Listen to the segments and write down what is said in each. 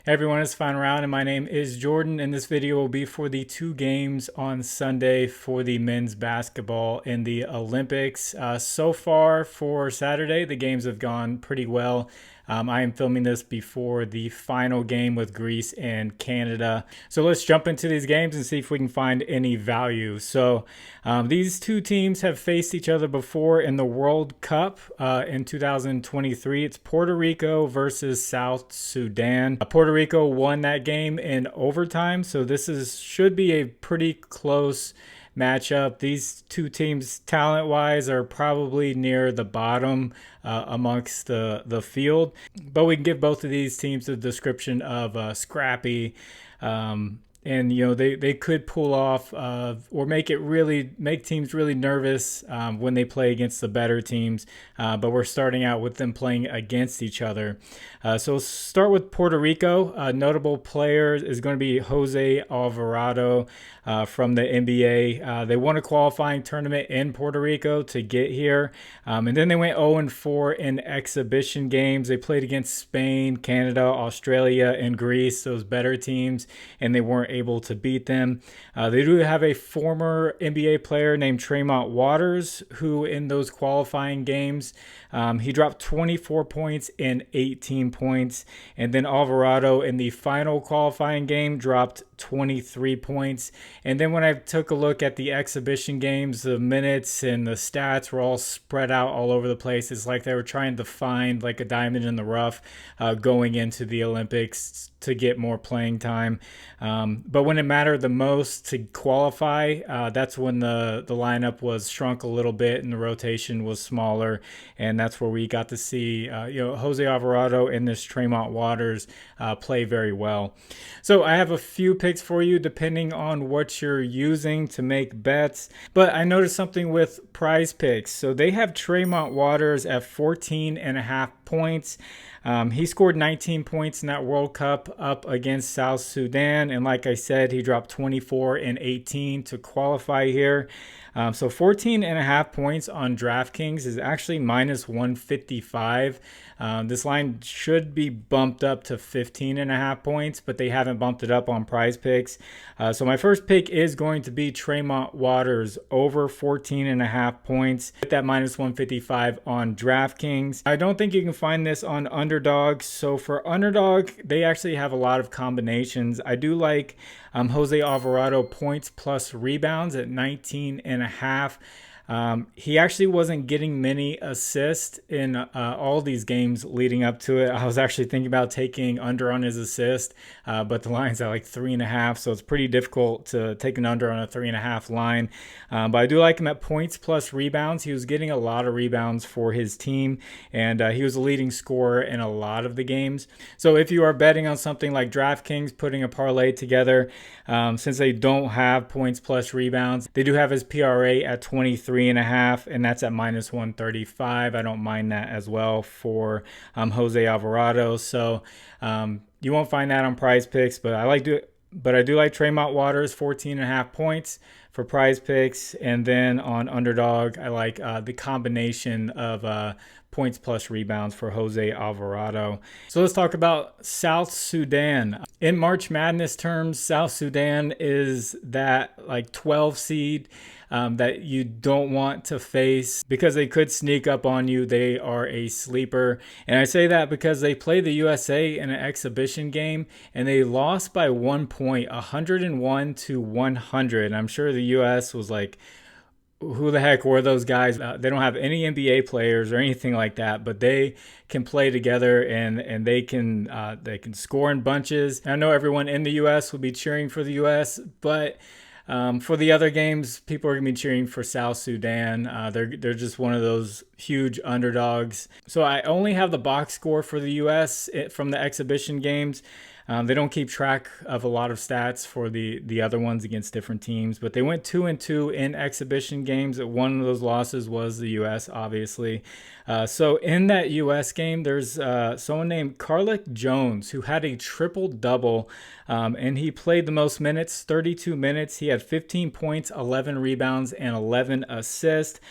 Hey everyone, it's Final Round and my name is Jordan, and this video will be for the two games on Sunday for the men's basketball in the Olympics. So far for Saturday, the games have gone pretty well. I am filming this before the final game with Greece and Canada. So let's jump into these games and see if we can find any value. So these two teams have faced each other before in the World Cup in 2023. It's Puerto Rico versus South Sudan. Puerto Rico won that game in overtime, so this should be a pretty close matchup. These two teams, talent-wise, are probably near the bottom amongst the field, but we can give both of these teams the description of scrappy. And they could pull off or make teams really nervous when they play against the better teams. But we're starting out with them playing against each other. So we'll start with Puerto Rico. A notable player is going to be Jose Alvarado from the NBA. They won a qualifying tournament in Puerto Rico to get here, and then they went 0-4 in exhibition games. They played against Spain, Canada, Australia, and Greece, those better teams, and they weren't able to beat them. They do have a former NBA player named Tremont Waters, who in those qualifying games, he dropped 24 points and 18 points. And then Alvarado in the final qualifying game dropped 23 points. And then when I took a look at the exhibition games, the minutes and the stats were all spread out all over the place. It's like they were trying to find like a diamond in the rough going into the Olympics to get more playing time. But when it mattered the most to qualify, that's when the lineup was shrunk a little bit and the rotation was smaller. And that's where we got to see Jose Alvarado and this Tremont Waters play very well. So I have a few picks for you depending on what you're using to make bets. But I noticed something with Prizepicks. So they have Tremont Waters at 14.5 points. He scored 19 points in that World Cup up against South Sudan. And like I said, he dropped 24 and 18 to qualify here. So 14.5 points on DraftKings is actually minus 155. This line should be bumped up to 15.5 points, but they haven't bumped it up on Prizepicks. So my first pick is going to be Tremont Waters over 14.5 points with that minus 155 on DraftKings. I don't think you can find this on Underdog. So for Underdog, they actually have a lot of combinations. I do like Jose Alvarado points plus rebounds at 19.5. He actually wasn't getting many assists in all these games leading up to it. I was actually thinking about taking under on his assist, but the line's at like 3.5, so it's pretty difficult to take an under on a 3.5 line. But I do like him at points plus rebounds. He was getting a lot of rebounds for his team, and he was a leading scorer in a lot of the games. So if you are betting on something like DraftKings, putting a parlay together, since they don't have points plus rebounds, they do have his PRA at 23.5, and that's at minus 135. I don't mind that as well for Jose Alvarado. So you won't find that on Prizepicks, but I do like Tremont Waters 14.5 points for Prizepicks, and then on Underdog I like the combination of points plus rebounds for Jose Alvarado. So let's talk about South Sudan. In March Madness terms, South Sudan is that like 12 seed that you don't want to face because they could sneak up on you. They are a sleeper. And I say that because they played the USA in an exhibition game and they lost by 1 point, 101-100. I'm sure the US was like, who the heck were those guys? They don't have any NBA players or anything like that, but they can play together and they can score in bunches. I know everyone in the US will be cheering for the US, but for the other games, people are going to be cheering for South Sudan. They're just one of those huge underdogs. So I only have the box score for the US from the exhibition games. They don't keep track of a lot of stats for the other ones against different teams, but they went 2-2 in exhibition games. One of those losses was the U.S., obviously. So in that U.S. game, there's someone named Carlick Jones who had a triple-double, and he played the most minutes, 32 minutes. He had 15 points, 11 rebounds, and 11 assists.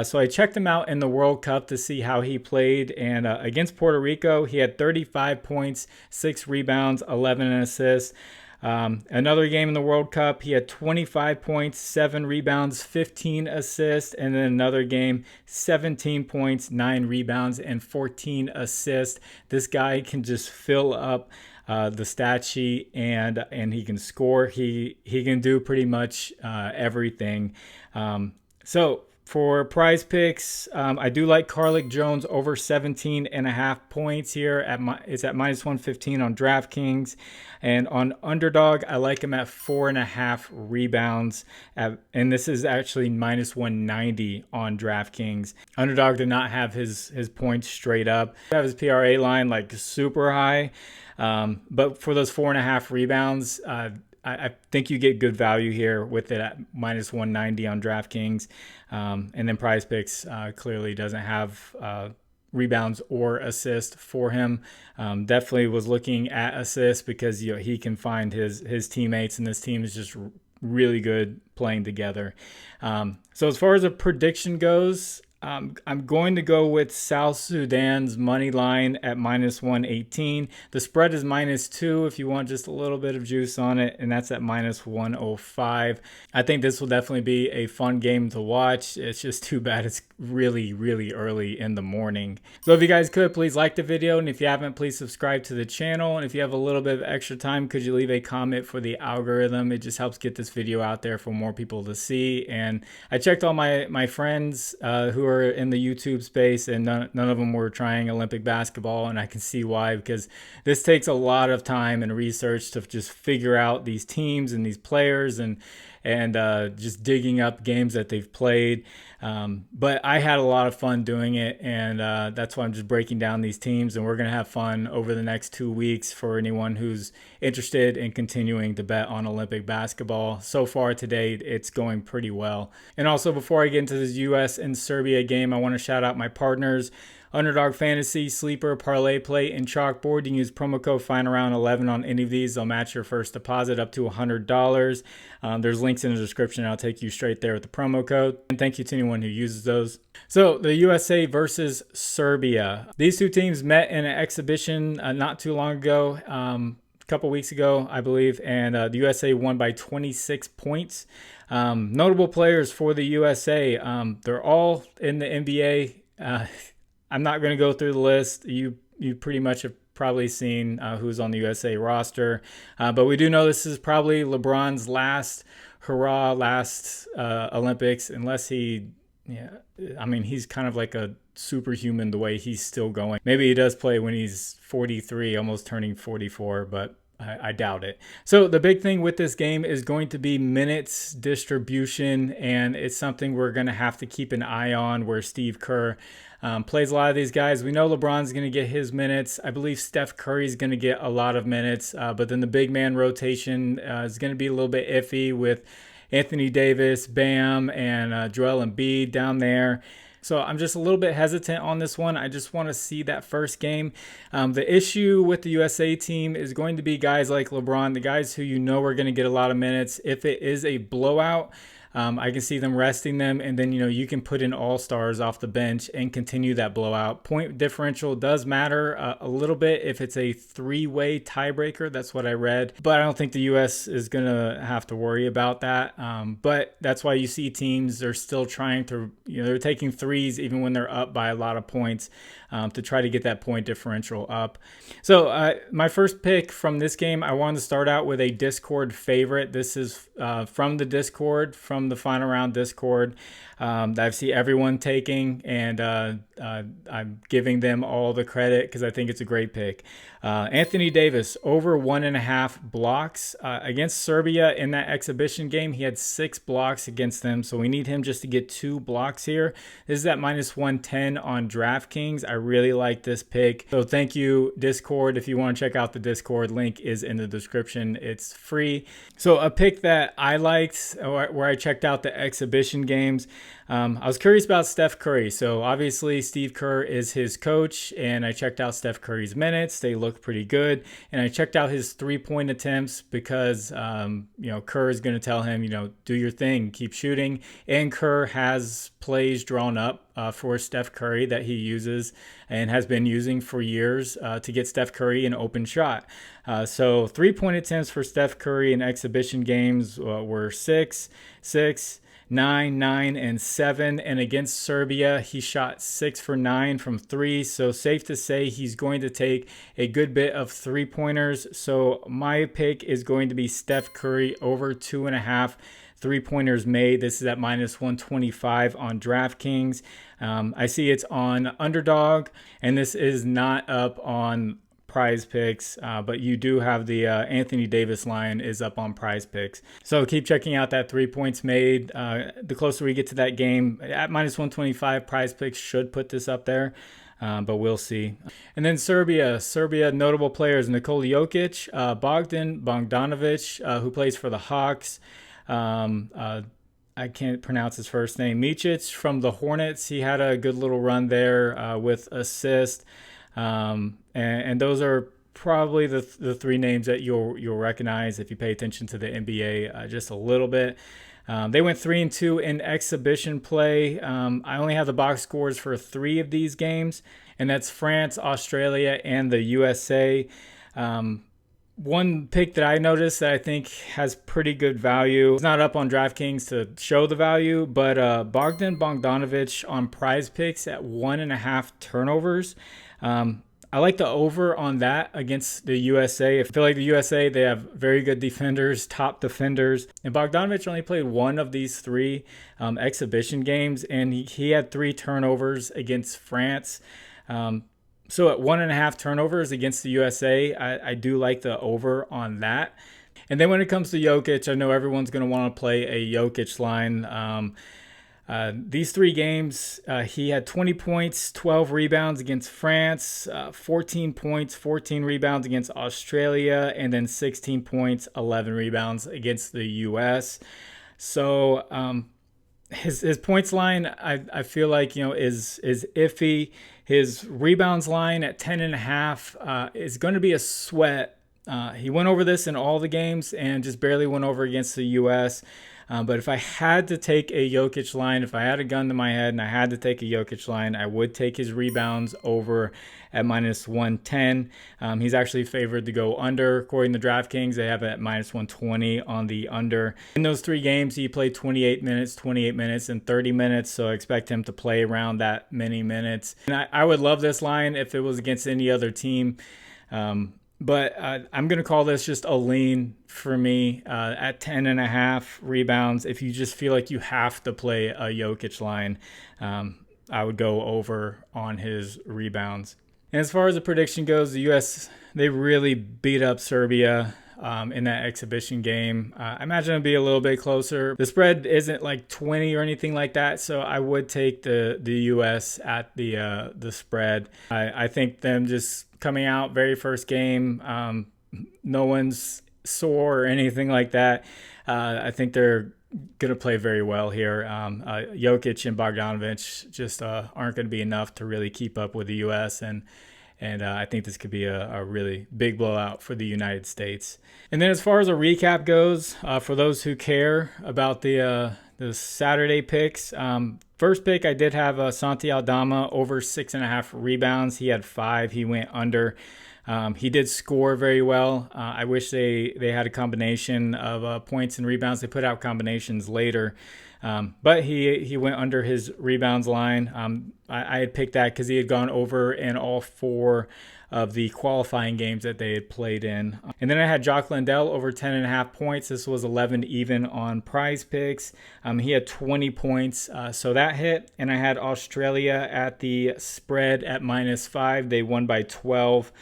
So I checked him out in the World Cup to see how he played. And against Puerto Rico, he had 35 points, 6 rebounds, 11 assists. Another game in the World Cup, he had 25 points, 7 rebounds, 15 assists. And then another game, 17 points, 9 rebounds, and 14 assists. This guy can just fill up the stat sheet, and he can score. He can do pretty much everything. So for Prizepicks, I do like Carlick Jones over 17.5 points here. It's at minus 115 on DraftKings. And on Underdog, I like him at 4.5 rebounds. And this is actually minus 190 on DraftKings. Underdog did not have his points straight up. He have his PRA line like super high. But for those 4.5 rebounds, I think you get good value here with it at minus 190 on DraftKings. And then Prizepicks clearly doesn't have rebounds or assist for him. Definitely was looking at assists because he can find his teammates, and this team is just really good playing together. So as far as a prediction goes, I'm going to go with South Sudan's money line at minus 118. The spread is minus 2 if you want just a little bit of juice on it, and that's at minus 105. I think this will definitely be a fun game to watch. It's just too bad it's really, really early in the morning. So if you guys could, please like the video, and if you haven't, please subscribe to the channel. And if you have a little bit of extra time, could you leave a comment for the algorithm? It just helps get this video out there for more people to see. And I checked all my friends who are in the YouTube space, and none of them were trying Olympic basketball, and I can see why, because this takes a lot of time and research to just figure out these teams and these players and just digging up games that they've played. But I had a lot of fun doing it, and that's why I'm just breaking down these teams, and we're going to have fun over the next 2 weeks for anyone who's interested in continuing to bet on Olympic basketball. So far today, it's going pretty well. And also, before I get into this US and Serbia game, I want to shout out my partners. Underdog Fantasy, Sleeper, ParlayPlay, and ChalkBoard. You can use promo code FinalRound11 on any of these. They'll match your first deposit up to $100. There's links in the description. I'll take you straight there with the promo code. And thank you to anyone who uses those. So the USA versus Serbia. These two teams met in an exhibition not too long ago, a couple weeks ago, I believe, and the USA won by 26 points. Notable players for the USA. They're all in the NBA. I'm not going to go through the list. You pretty much have probably seen who's on the USA roster. But we do know this is probably LeBron's last hurrah, last Olympics, unless he's kind of like a superhuman the way he's still going. Maybe he does play when he's 43, almost turning 44, but I doubt it. So the big thing with this game is going to be minutes distribution, and it's something we're going to have to keep an eye on, where Steve Kerr plays a lot of these guys. We know LeBron's going to get his minutes. I believe Steph Curry's going to get a lot of minutes, but then the big man rotation is going to be a little bit iffy with Anthony Davis, Bam, and Joel Embiid down there. So I'm just a little bit hesitant on this one. I just want to see that first game. The issue with the USA team is going to be guys like LeBron, the guys who are going to get a lot of minutes. If it is a blowout, I can see them resting them, and then you can put in all-stars off the bench and continue that blowout. Point differential does matter a little bit if it's a 3-way tiebreaker. That's what I read, but I don't think the US is gonna have to worry about that. But that's why you see teams are still trying to, they're taking threes even when they're up by a lot of points to try to get that point differential up. So my first pick from this game, I wanted to start out with a Discord favorite. This is from the Discord, from the Final Round Discord, that I see everyone taking, and I'm giving them all the credit because I think it's a great pick. Anthony Davis over 1.5 blocks against Serbia in that exhibition game. He had 6 blocks against them, so we need him just to get 2 blocks here. This is at minus 110 on DraftKings. I really like this pick. So thank you, Discord. If you want to check out the Discord, link is in the description. It's free. So a pick that I liked, where I checked checked out the exhibition games. I was curious about Steph Curry. So obviously Steve Kerr is his coach, and I checked out Steph Curry's minutes. They look pretty good. And I checked out his 3-point attempts because, Kerr is going to tell him, do your thing, keep shooting. And Kerr has plays drawn up for Steph Curry that he uses and has been using for years to get Steph Curry an open shot. So 3-point attempts for Steph Curry in exhibition games were 6, 9, 9, and 7. And against Serbia, he shot 6 for 9 from 3. So safe to say he's going to take a good bit of 3-pointers. So my pick is going to be Steph Curry over 2.5 3-pointers made. This is at -125 on DraftKings. I see it's on Underdog, and this is not up on Prizepicks, but you do have the Anthony Davis line is up on Prizepicks. So keep checking out that 3 points made. The closer we get to that game, at -125, Prizepicks should put this up there. But we'll see. And then Serbia, notable players: Nikola Jokic, Bogdan Bogdanovic, who plays for the Hawks. I can't pronounce his first name. Micic from the Hornets. He had a good little run there with assist. And those are probably the 3 names that you'll recognize if you pay attention to the NBA just a little bit. They went 3-2 in exhibition play. I only have the box scores for 3 of these games, and that's France, Australia, and the USA. One pick that I noticed that I think has pretty good value. It's not up on DraftKings to show the value, but Bogdan Bogdanovic on Prizepicks at 1.5 turnovers. I like the over on that against the USA. I feel like the USA, they have very good defenders, top defenders. And Bogdanovic only played 1 of these 3 exhibition games, and he had 3 turnovers against France. So at 1.5 turnovers against the USA, I do like the over on that. And then when it comes to Jokic, I know everyone's going to want to play a Jokic line. These 3 games, he had 20 points, 12 rebounds against France, 14 points, 14 rebounds against Australia, and then 16 points, 11 rebounds against the US. So his points line, I feel like, is iffy. His rebounds line at 10.5 is going to be a sweat. He went over this in all the games and just barely went over against the US. But if I had to take a Jokic line, if I had a gun to my head and I had to take a Jokic line, I would take his rebounds over at -110. He's actually favored to go under. According to DraftKings, they have it at -120 on the under. In those 3 games, he played 28 minutes, and 30 minutes. So I expect him to play around that many minutes. And I would love this line if it was against any other team. But I'm going to call this just a lean for me at 10.5 rebounds. If you just feel like you have to play a Jokic line, I would go over on his rebounds. And as far as the prediction goes, the U.S., they really beat up Serbia in that exhibition game. I imagine it'll be a little bit closer. The spread isn't like 20 or anything like that, so I would take the U.S. at the spread. I think them just coming out very first game, no one's sore or anything like that. I think they're going to play very well here. Jokic and Bogdanovic just aren't going to be enough to really keep up with the U.S. and I think this could be a really big blowout for the United States. And then as far as a recap goes, for those who care about the Saturday picks, first pick, I did have Santi Aldama over 6.5 rebounds. He had 5. He went under. He did score very well. I wish they had a combination of points and rebounds. They put out combinations later. But he went under his rebounds line. I had picked that because he had gone over in all 4 of the qualifying games that they had played in. And then I had Jock Landale over 10.5 points. This was 11 even on Prizepicks. He had 20 points, so that hit. And I had Australia at the spread at -5. They won by 12.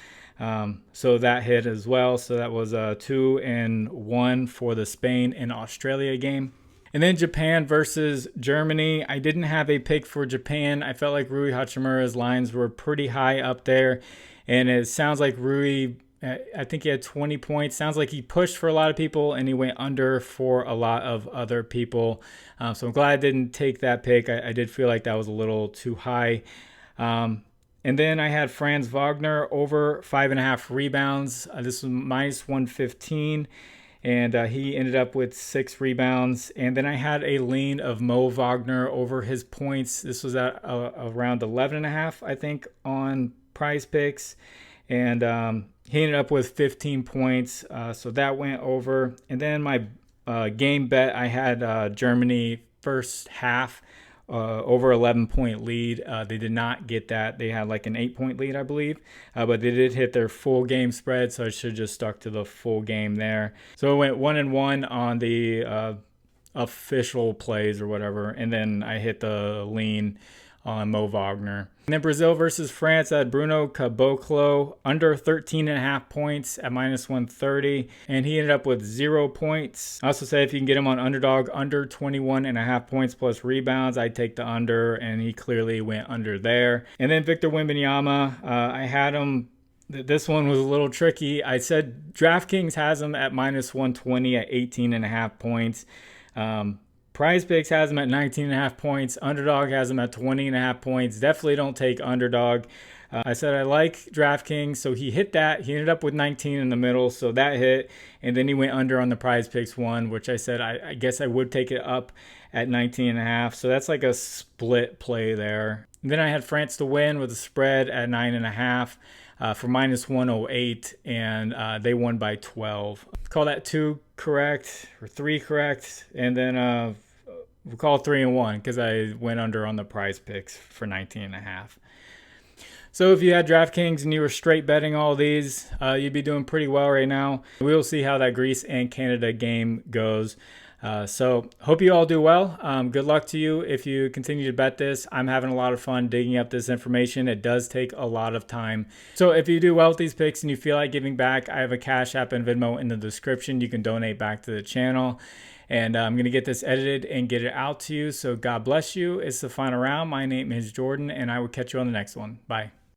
So that hit as well. So that was 2-1 for the Spain and Australia game. And then Japan versus Germany. I didn't have a pick for Japan. I felt like Rui Hachimura's lines were pretty high up there. And it sounds like Rui I think he had 20 points. Sounds like he pushed for a lot of people and he went under for a lot of other people. So I'm glad I didn't take that pick. I did feel like that was a little too high. And then I had Franz Wagner over 5.5 rebounds. This was minus 115. And he ended up with 6 rebounds. And then I had a lean of Mo Wagner over his points. This was at around 11.5, I think, on Prizepicks. And he ended up with 15 points. So that went over. And then my game bet, I had Germany first half over 11-point lead. They did not get that. They had like an 8-point lead, I believe, but they did hit their full game spread, so I should have just stuck to the full game there. So it went 1-1 on the official plays or whatever, and then I hit the lean on Mo Wagner. And then Brazil versus France at Bruno Caboclo, under 13.5 points at minus 130, and he ended up with 0 points. I also say if you can get him on Underdog, under 21.5 points plus rebounds, I'd take the under, and he clearly went under there. And then Victor Wembanyama, I had him. This one was a little tricky. I said DraftKings has him at minus 120 at 18.5 points. Prizepicks has him at 19.5 points. Underdog has him at 20.5 points. Definitely don't take Underdog. I said I like DraftKings, so he hit that. He ended up with 19 in the middle, so that hit. And then he went under on the Prizepicks one, which I said I guess I would take it up at 19.5. So that's like a split play there. And then I had France to win with a spread at 9.5 for minus 108, and they won by 12. Call that 2 correct or 3 correct, and then we'll call 3 and 1 because I went under on the Prizepicks for 19.5. So if you had DraftKings and you were straight betting all these, you'd be doing pretty well right now. We will see how that Greece and Canada game goes. So hope you all do well. Good luck to you if you continue to bet this. I'm having a lot of fun digging up this information. It does take a lot of time. So if you do well with these picks and you feel like giving back, I have a Cash App and Venmo in the description. You can donate back to the channel. And I'm going to get this edited and get it out to you. So God bless you. It's the final round. My name is Jordan, and I will catch you on the next one. Bye.